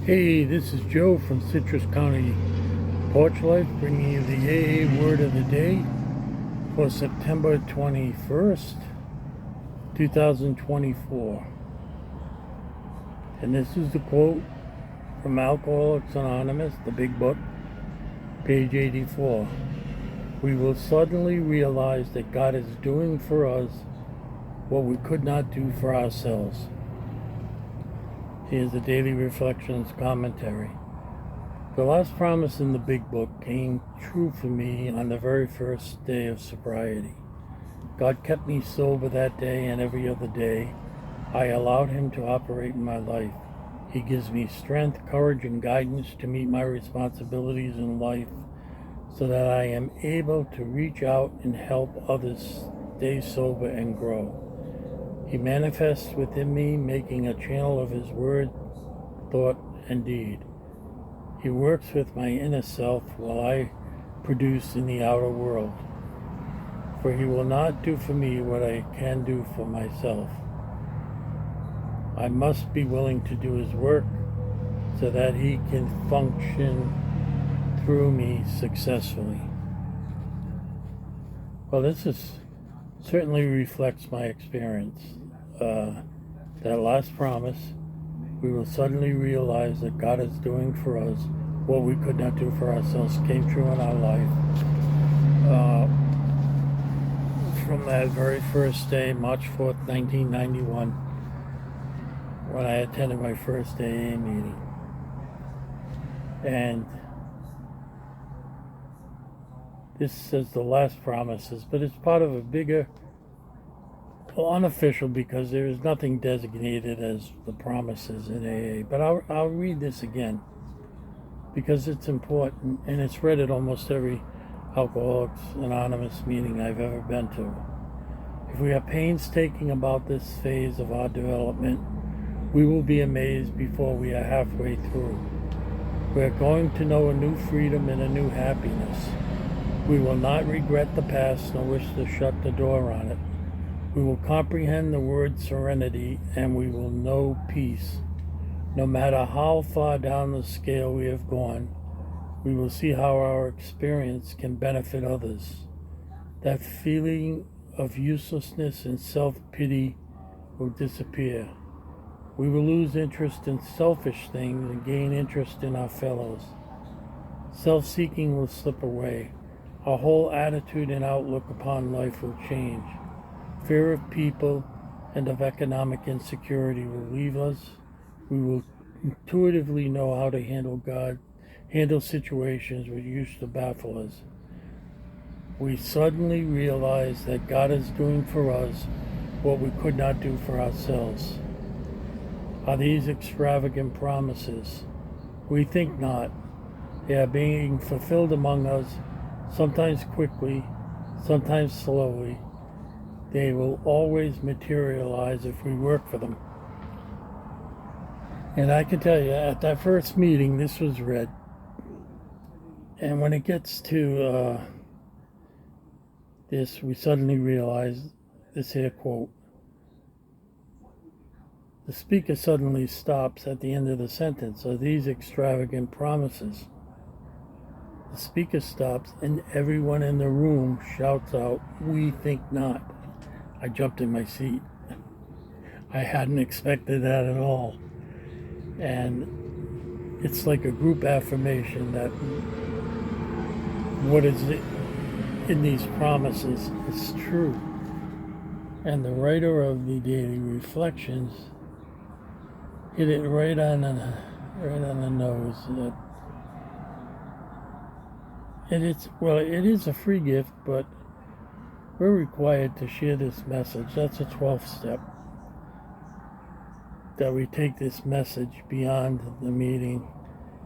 Hey, this is Joe from Citrus County Porch Life, bringing you the AA Word of the Day for September 21st, 2024. And this is the quote from Alcoholics Anonymous, the big book, page 84. We will suddenly realize that God is doing for us what we could not do for ourselves. Here's the Daily Reflections Commentary. The last promise in the big book came true for me on the very first day of sobriety. God kept me sober that day and every other day. I allowed Him to operate in my life. He gives me strength, courage, and guidance to meet my responsibilities in life so that I am able to reach out and help others stay sober and grow. He manifests within me, making a channel of His word, thought, and deed. He works with my inner self while I produce in the outer world. For He will not do for me what I can do for myself. I must be willing to do His work so that He can function through me successfully. Well, this certainly reflects my experience. That last promise, we will suddenly realize that God is doing for us what we could not do for ourselves, came true in our life. From that very first day, March 4th, 1991, when I attended my first AA meeting. And this says the last promises, but it's part of a bigger, unofficial, because there is nothing designated as the promises in AA. But I'll read this again because it's important, and it's read at almost every Alcoholics Anonymous meeting I've ever been to. If we are painstaking about this phase of our development, we will be amazed before we are halfway through. We are going to know a new freedom and a new happiness. We will not regret the past nor wish to shut the door on it. We will comprehend the word serenity, and we will know peace. No matter how far down the scale we have gone, we will see how our experience can benefit others. That feeling of uselessness and self-pity will disappear. We will lose interest in selfish things and gain interest in our fellows. Self-seeking will slip away. Our whole attitude and outlook upon life will change. Fear of people and of economic insecurity will leave us. We will intuitively know how to handle situations which used to baffle us. We suddenly realize that God is doing for us what we could not do for ourselves. Are these extravagant promises? We think not. They are being fulfilled among us, sometimes quickly, sometimes slowly. They will always materialize if we work for them. And I can tell you, at that first meeting, this was read. And when it gets to this, we suddenly realize this here quote. The speaker suddenly stops at the end of the sentence. Are these extravagant promises? The speaker stops, and everyone in the room shouts out, "We think not." I jumped in my seat. I hadn't expected that at all. And it's like a group affirmation that what is in these promises is true. And the writer of the Daily Reflections hit it right on the nose. It is a free gift, but we're required to share this message. That's a 12th step. That we take this message beyond the meeting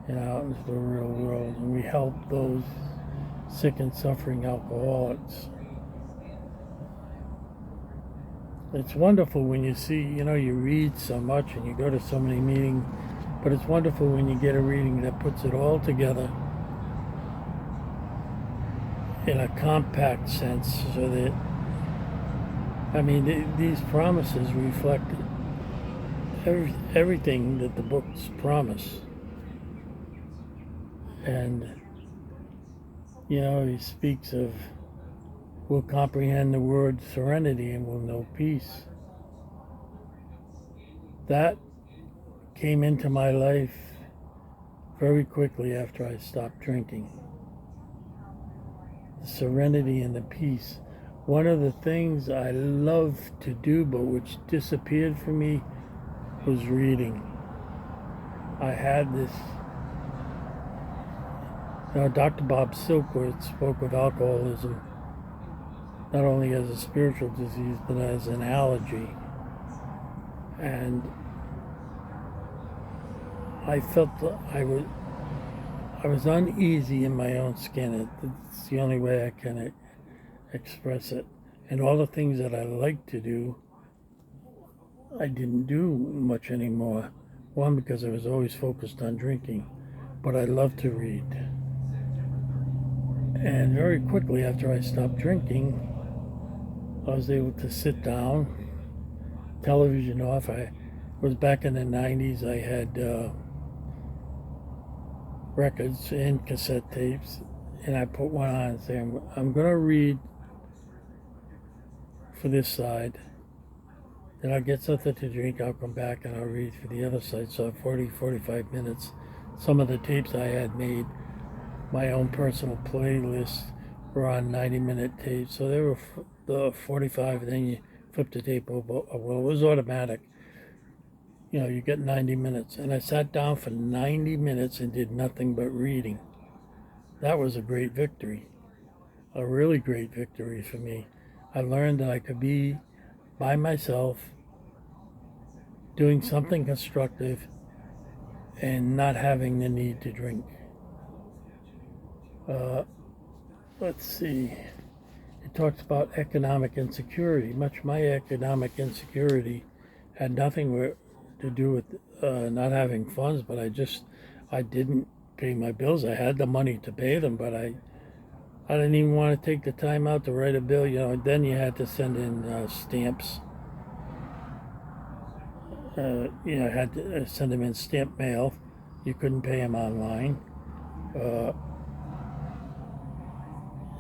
and out into the real world, and we help those sick and suffering alcoholics. It's wonderful when you see, you read so much and you go to so many meetings, but it's wonderful when you get a reading that puts it all together in a compact sense, so that, these promises reflect everything that the books promise. And, he speaks of, will comprehend the word serenity and will know peace. That came into my life very quickly after I stopped drinking. The serenity and the peace. One of the things I loved to do, but which disappeared from me, was reading. I had this, Dr. Bob Silkworth spoke of alcoholism not only as a spiritual disease, but as an allergy. And I felt that I was uneasy in my own skin. It's the only way I can express it. And all the things that I liked to do, I didn't do much anymore. One, because I was always focused on drinking, but I loved to read. And very quickly after I stopped drinking, I was able to sit down, television off. I was back in the 90s. I had records and cassette tapes, and I put one on and say, I'm going to read for this side. Then I'll get something to drink. I'll come back and I'll read for the other side. So 40, 45 minutes. Some of the tapes I had made, my own personal playlist, were on 90-minute tapes. So they were the 45, and then you flip the tape over. Well, it was automatic. You get 90 minutes. And I sat down for 90 minutes and did nothing but reading. That was a great victory. A really great victory for me. I learned that I could be by myself doing something constructive and not having the need to drink. Let's see. It talks about economic insecurity. Much of my economic insecurity had nothing to do with not having funds, but I didn't pay my bills. I had the money to pay them, but I didn't even want to take the time out to write a bill. Then you had to send in stamps. I had to send them in stamp mail. You couldn't pay them online.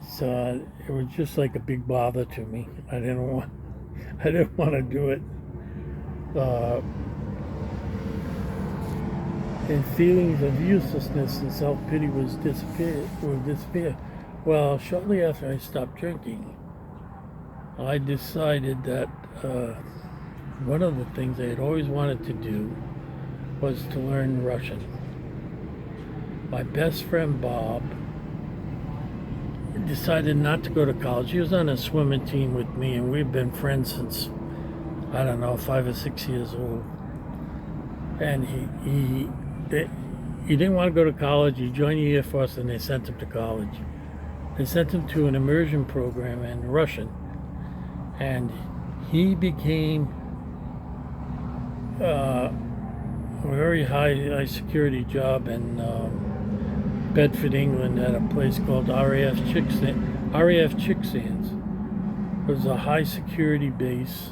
So it was just like a big bother to me. I didn't want to do it. And feelings of uselessness and self-pity will disappear. Well, shortly after I stopped drinking, I decided that one of the things I had always wanted to do was to learn Russian. My best friend Bob decided not to go to college. He was on a swimming team with me, and we've been friends since, 5 or 6 years old. And he didn't want to go to college. He joined the Air Force, and they sent him to college. They sent him to an immersion program in Russian, and he became a very high security job in Bedford, England, at a place called RAF Chicksands. It was a high security base,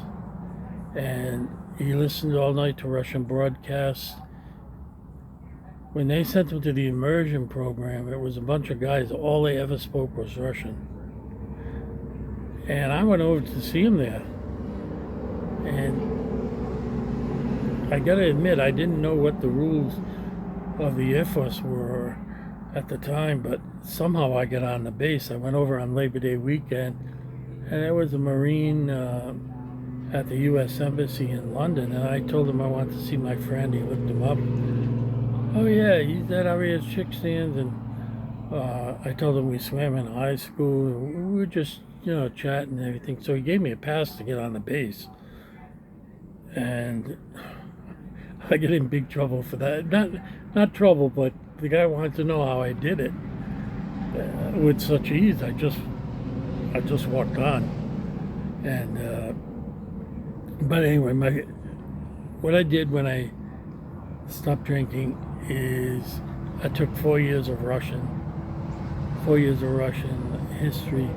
and he listened all night to Russian broadcasts. When they sent him to the immersion program, it was a bunch of guys, all they ever spoke was Russian. And I went over to see him there. And I gotta admit, I didn't know what the rules of the Air Force were at the time, but somehow I got on the base. I went over on Labor Day weekend, and there was a Marine at the U.S. Embassy in London, and I told him I wanted to see my friend. He looked him up. Oh yeah, he's at RAF Chicksands, and I told him we swam in high school. We were just, chatting and everything. So he gave me a pass to get on the base, and I get in big trouble for that. Not trouble, but the guy wanted to know how I did it with such ease. I just walked on, and but anyway, what I did when I stopped drinking is I took 4 years of Russian history,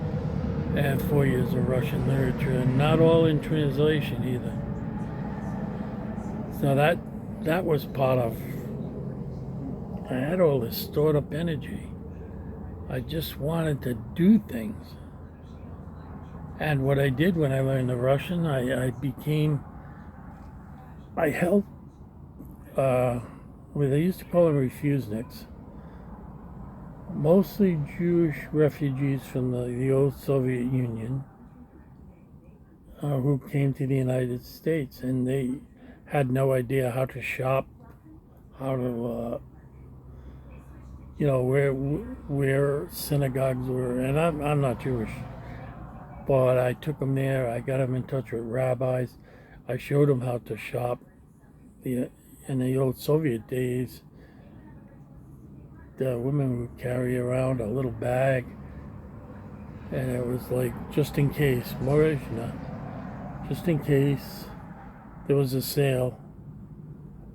and 4 years of Russian literature, and not all in translation either. So that was part of I had all this stored up energy. I just wanted to do things. And what I did when I learned the Russian, I helped, what they used to call them refuseniks, mostly Jewish refugees from the old Soviet Union, who came to the United States, and they had no idea how to shop, how to, where synagogues were. And I'm not Jewish, but I took them there. I got them in touch with rabbis. I showed them how to shop. In the old Soviet days, the women would carry around a little bag, and it was like, just in case, just in case there was a sale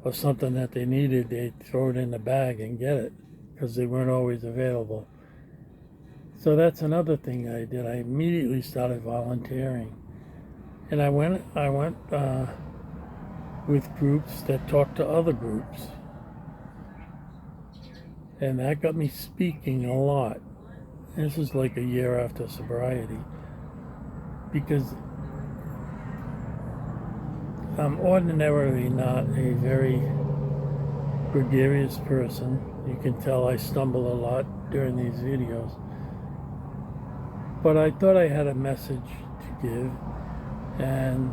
or something that they needed, they'd throw it in the bag and get it, because they weren't always available. So that's another thing I did. I immediately started volunteering, and I went with groups that talked to other groups, and that got me speaking a lot. This is like a year after sobriety, because I'm ordinarily not a very gregarious person. You can tell I stumble a lot during these videos. But I thought I had a message to give, and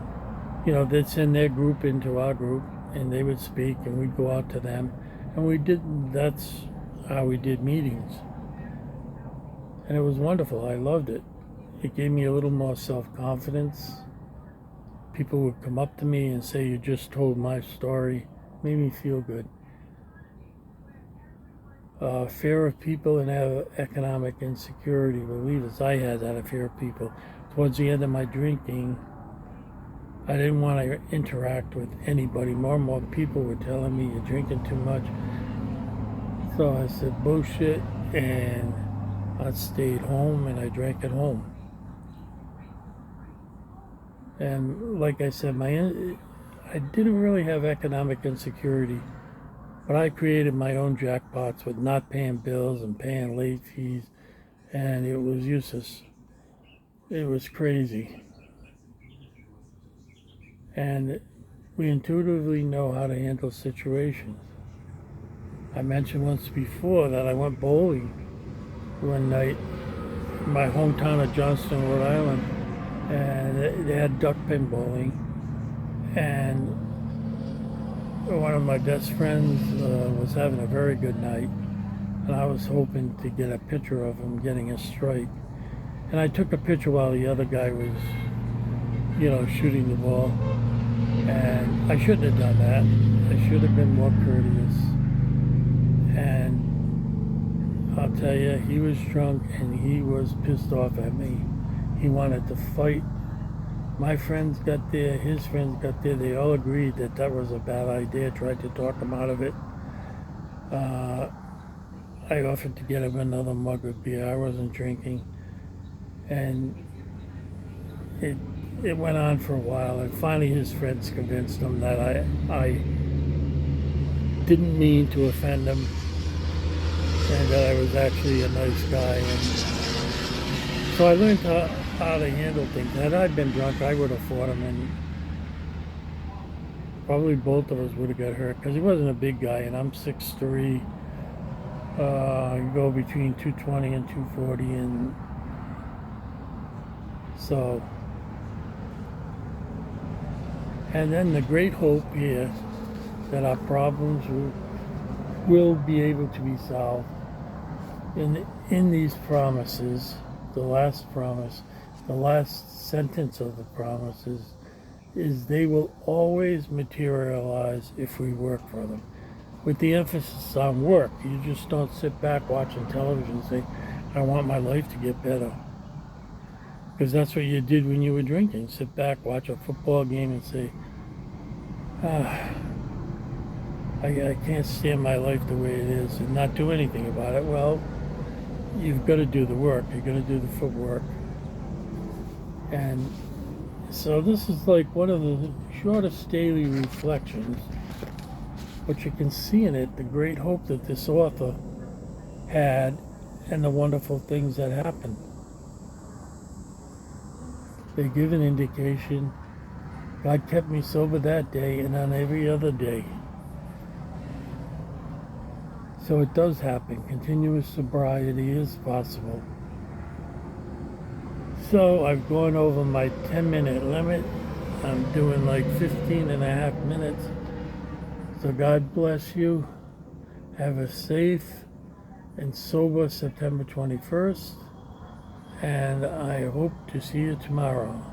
they'd send their group into our group, and they would speak, and we'd go out to them, and that's how we did meetings. And it was wonderful. I loved it. It gave me a little more self-confidence. People would come up to me and say, "You just told my story." Made me feel good. Fear of people and economic insecurity, believe as I had that, a fear of people. Towards the end of my drinking, I didn't want to interact with anybody. More and more people were telling me, "You're drinking too much." So I said, bullshit, and I stayed home, and I drank at home. And like I said, I didn't really have economic insecurity, but I created my own jackpots with not paying bills and paying late fees, and it was useless. It was crazy. And we intuitively know how to handle situations. I mentioned once before that I went bowling one night in my hometown of Johnston, Rhode Island, and they had duck pin bowling, and one of my best friends was having a very good night, and I was hoping to get a picture of him getting a strike. And I took a picture while the other guy was, shooting the ball, and I shouldn't have done that. I should have been more courteous. And I'll tell you, he was drunk, and he was pissed off at me. He wanted to fight. My friends got there, his friends got there. They all agreed that was a bad idea. Tried to talk him out of it. I offered to get him another mug of beer. I wasn't drinking. And it went on for a while. And finally his friends convinced him that I didn't mean to offend him, and that I was actually a nice guy. And so I learned how to handle things. Had I been drunk, I would have fought him, and probably both of us would have got hurt, because he wasn't a big guy, and I'm 6'3". You go between 220 and 240, and so. And then the great hope here that our problems will be able to be solved in these promises. The last promise, the last sentence of the promises, is they will always materialize if we work for them. With the emphasis on work. You just don't sit back watching television and say, "I want my life to get better." Because that's what you did when you were drinking. Sit back, watch a football game and say, I can't stand my life the way it is, and not do anything about it. Well, you've got to do the work. You've got to do the footwork. And so this is like one of the shortest daily reflections but you can see in it the great hope that this author had and the wonderful things that happened. They give an indication. God kept me sober that day and on every other day. So it does happen. Continuous sobriety is possible. So I've gone over my 10-minute limit. I'm doing like 15 and a half minutes. So God bless you. Have a safe and sober September 21st. And I hope to see you tomorrow.